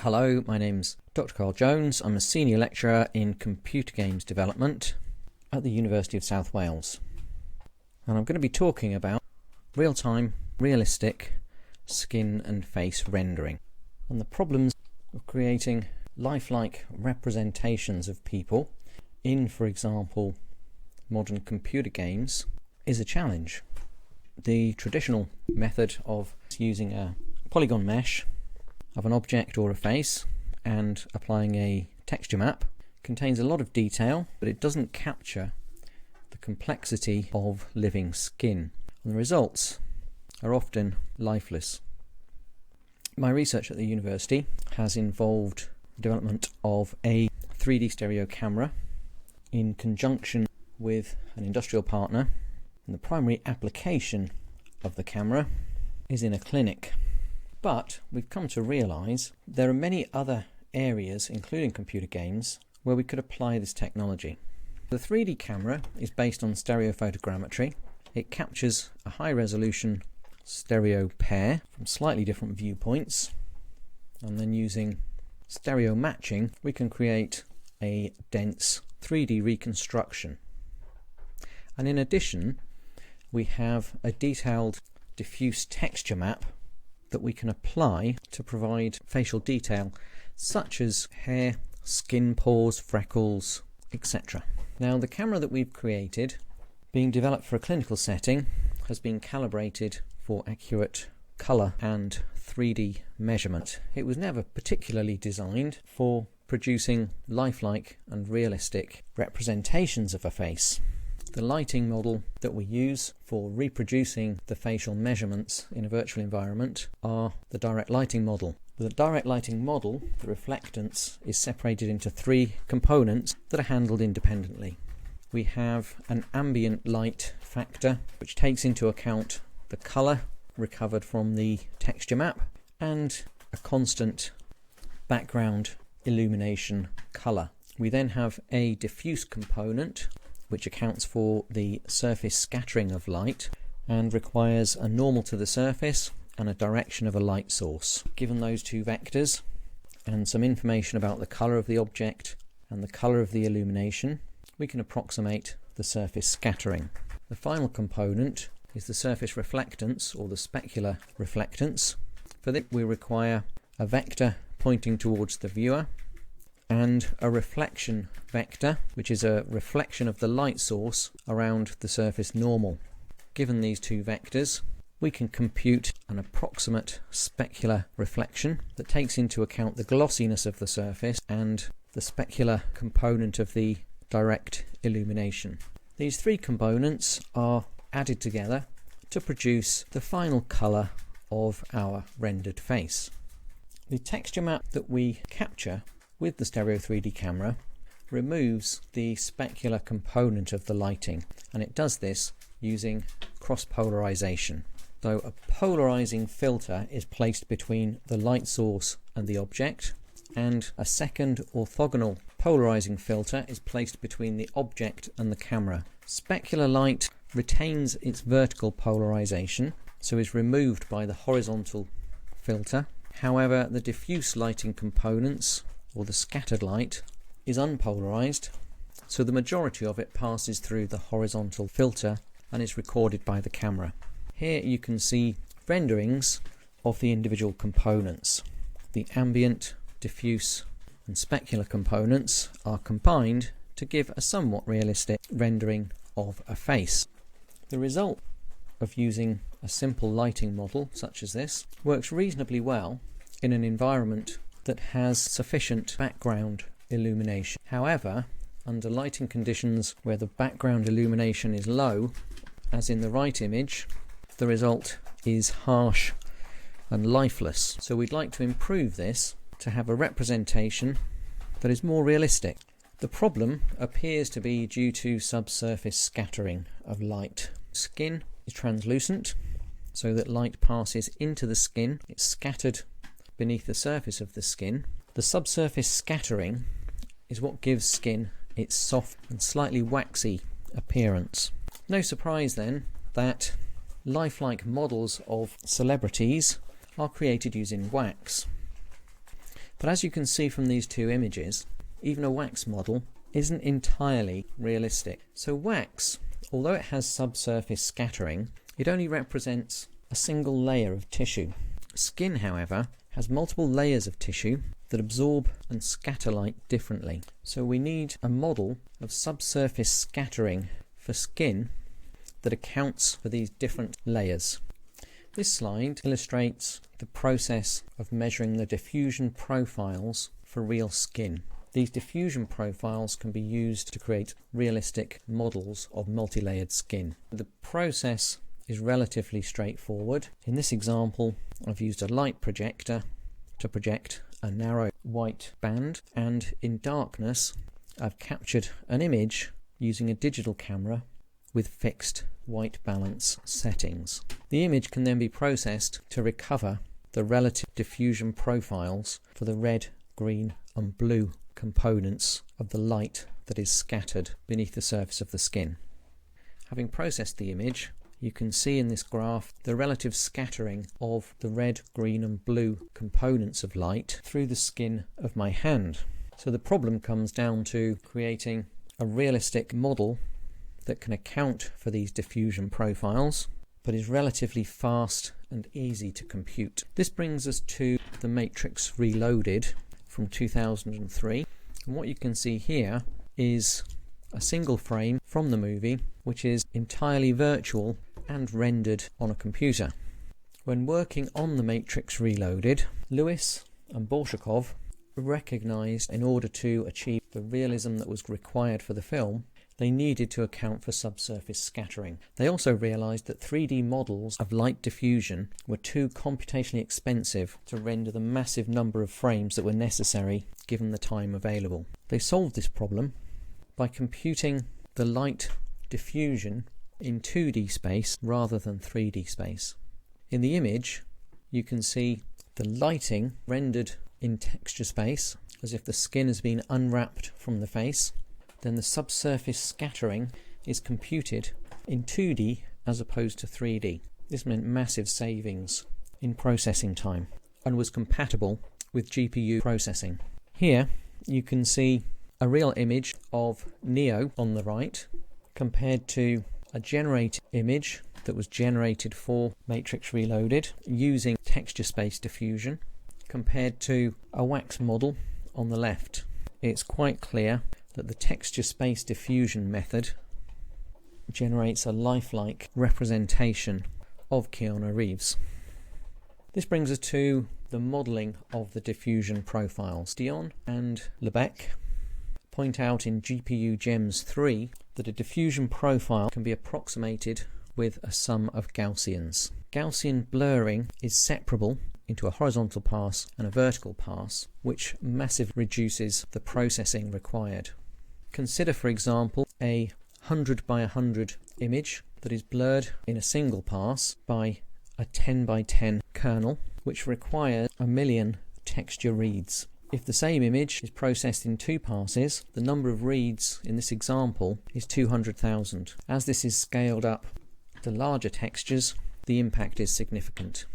Hello, my name's Dr. Carl Jones. I'm a senior lecturer in computer games development at the University of South Wales. And I'm going to be talking about real-time, realistic skin and face rendering and the problems of creating lifelike representations of people in, for example, modern computer games is a challenge. The traditional method of using a polygon mesh of an object or a face and applying a texture map contains a lot of detail, but it doesn't capture the complexity of living skin, and the results are often lifeless. My research at the university has involved the development of a 3D stereo camera in conjunction with an industrial partner, and the primary application of the camera is in a clinic. But we've come to realise there are many other areas, including computer games, where we could apply this technology. The 3D camera is based on stereophotogrammetry. It captures a high-resolution stereo pair from slightly different viewpoints, and then using stereo matching we can create a dense 3D reconstruction. And in addition, we have a detailed diffuse texture map that we can apply to provide facial detail such as hair, skin pores, freckles, etc. Now, the camera that we've created, being developed for a clinical setting, has been calibrated for accurate colour and 3D measurement. It was never particularly designed for producing lifelike and realistic representations of a face. The lighting model that we use for reproducing the facial measurements in a virtual environment are the direct lighting model. With the direct lighting model, the reflectance is separated into three components that are handled independently. We have an ambient light factor, which takes into account the colour recovered from the texture map and a constant background illumination colour. We then have a diffuse component, which accounts for the surface scattering of light and requires a normal to the surface and a direction of a light source. Given those two vectors and some information about the colour of the object and the colour of the illumination, we can approximate the surface scattering. The final component is the surface reflectance, or the specular reflectance. For this we require a vector pointing towards the viewer and a reflection vector, which is a reflection of the light source around the surface normal. Given these two vectors, we can compute an approximate specular reflection that takes into account the glossiness of the surface and the specular component of the direct illumination. These three components are added together to produce the final colour of our rendered face. The texture map that we capture with the Stereo 3D camera removes the specular component of the lighting, and it does this using cross-polarization. So a polarizing filter is placed between the light source and the object, and a second orthogonal polarizing filter is placed between the object and the camera. Specular light retains its vertical polarization, so is removed by the horizontal filter. However, the diffuse lighting components, or the scattered light, is unpolarized, so the majority of it passes through the horizontal filter and is recorded by the camera. Here you can see renderings of the individual components. The ambient, diffuse and specular components are combined to give a somewhat realistic rendering of a face. The result of using a simple lighting model such as this works reasonably well in an environment that has sufficient background illumination. However, under lighting conditions where the background illumination is low, as in the right image, the result is harsh and lifeless. So we'd like to improve this to have a representation that is more realistic. The problem appears to be due to subsurface scattering of light. Skin is translucent, so that light passes into the skin. It's scattered beneath the surface of the skin. The subsurface scattering is what gives skin its soft and slightly waxy appearance. No surprise then that lifelike models of celebrities are created using wax. But as you can see from these two images, even a wax model isn't entirely realistic. So wax, although it has subsurface scattering, it only represents a single layer of tissue. Skin, however, has multiple layers of tissue that absorb and scatter light differently. So we need a model of subsurface scattering for skin that accounts for these different layers. This slide illustrates the process of measuring the diffusion profiles for real skin. These diffusion profiles can be used to create realistic models of multi-layered skin. The process is relatively straightforward. In this example, I've used a light projector to project a narrow white band, and in darkness I've captured an image using a digital camera with fixed white balance settings. The image can then be processed to recover the relative diffusion profiles for the red, green and blue components of the light that is scattered beneath the surface of the skin. Having processed the image, you can see in this graph the relative scattering of the red, green and blue components of light through the skin of my hand. So the problem comes down to creating a realistic model that can account for these diffusion profiles, but is relatively fast and easy to compute. This brings us to The Matrix Reloaded from 2003, and what you can see here is a single frame from the movie which is entirely virtual and rendered on a computer. When working on The Matrix Reloaded, Lewis and Bolshakov recognised in order to achieve the realism that was required for the film, they needed to account for subsurface scattering. They also realised that 3D models of light diffusion were too computationally expensive to render the massive number of frames that were necessary given the time available. They solved this problem by computing the light diffusion in 2D space rather than 3D space. In the image, you can see the lighting rendered in texture space as if the skin has been unwrapped from the face. Then the subsurface scattering is computed in 2D as opposed to 3D. This meant massive savings in processing time and was compatible with GPU processing. Here you can see a real image of Neo on the right compared to a generated image that was generated for Matrix Reloaded using texture space diffusion compared to a wax model on the left. It's quite clear that the texture space diffusion method generates a lifelike representation of Keanu Reeves. This brings us to the modelling of the diffusion profiles. Dion and Lebesgue point out in GPU Gems 3 that a diffusion profile can be approximated with a sum of Gaussians. Gaussian blurring is separable into a horizontal pass and a vertical pass, which massively reduces the processing required. Consider, for example, a 100 by 100 image that is blurred in a single pass by a 10 by 10 kernel, which requires 1 million texture reads. If the same image is processed in 2 passes, the number of reads in this example is 200,000. As this is scaled up to larger textures, the impact is significant.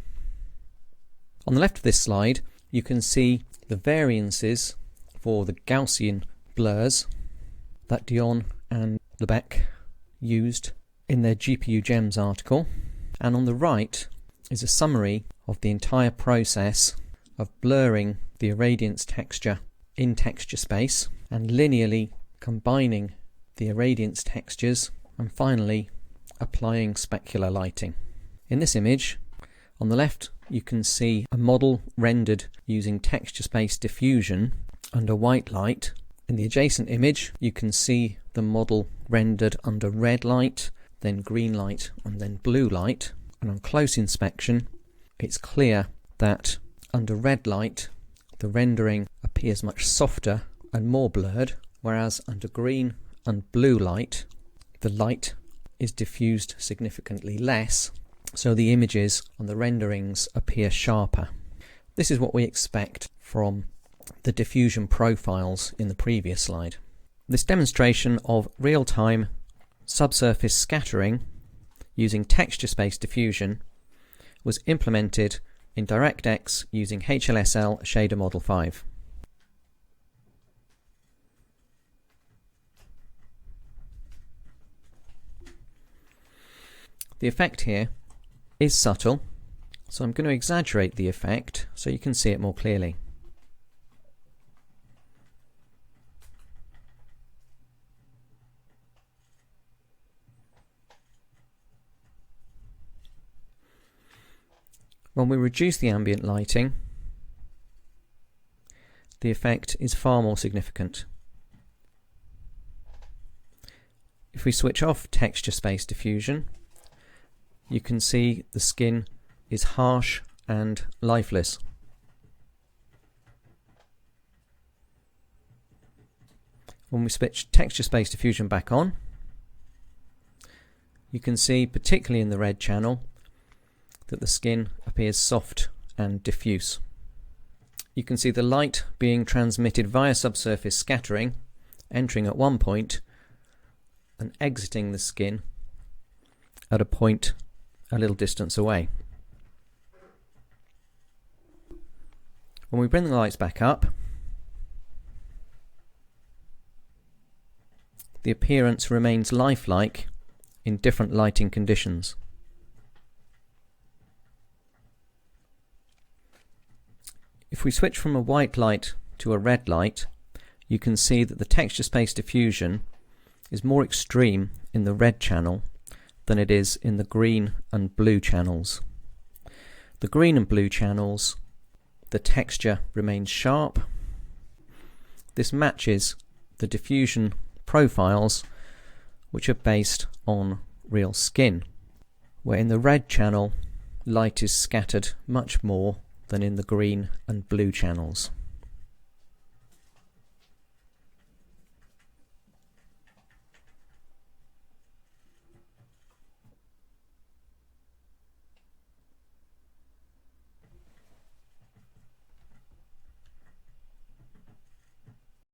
On the left of this slide, you can see the variances for the Gaussian blurs that Dion and Lebesgue used in their GPU Gems article, and on the right is a summary of the entire process of blurring the irradiance texture in texture space and linearly combining the irradiance textures and finally applying specular lighting. In this image, on the left you can see a model rendered using texture space diffusion under white light. In the adjacent image you can see the model rendered under red light, then green light and then blue light, and on close inspection it's clear that under red light the rendering appears much softer and more blurred, whereas under green and blue light the light is diffused significantly less, so the images on the renderings appear sharper. This is what we expect from the diffusion profiles in the previous slide. This demonstration of real-time subsurface scattering using texture space diffusion was implemented in DirectX using HLSL Shader Model 5. The effect here is subtle, so I'm going to exaggerate the effect so you can see it more clearly. When we reduce the ambient lighting, the effect is far more significant. If we switch off texture space diffusion, you can see the skin is harsh and lifeless. When we switch texture space diffusion back on, you can see, particularly in the red channel, that the skin appears soft and diffuse. You can see the light being transmitted via subsurface scattering, entering at one point and exiting the skin at a point a little distance away. When we bring the lights back up, the appearance remains lifelike in different lighting conditions. If we switch from a white light to a red light, you can see that the texture space diffusion is more extreme in the red channel than it is in the green and blue channels. The green and blue channels, the texture remains sharp. This matches the diffusion profiles which are based on real skin, where in the red channel light is scattered much more than in the green and blue channels.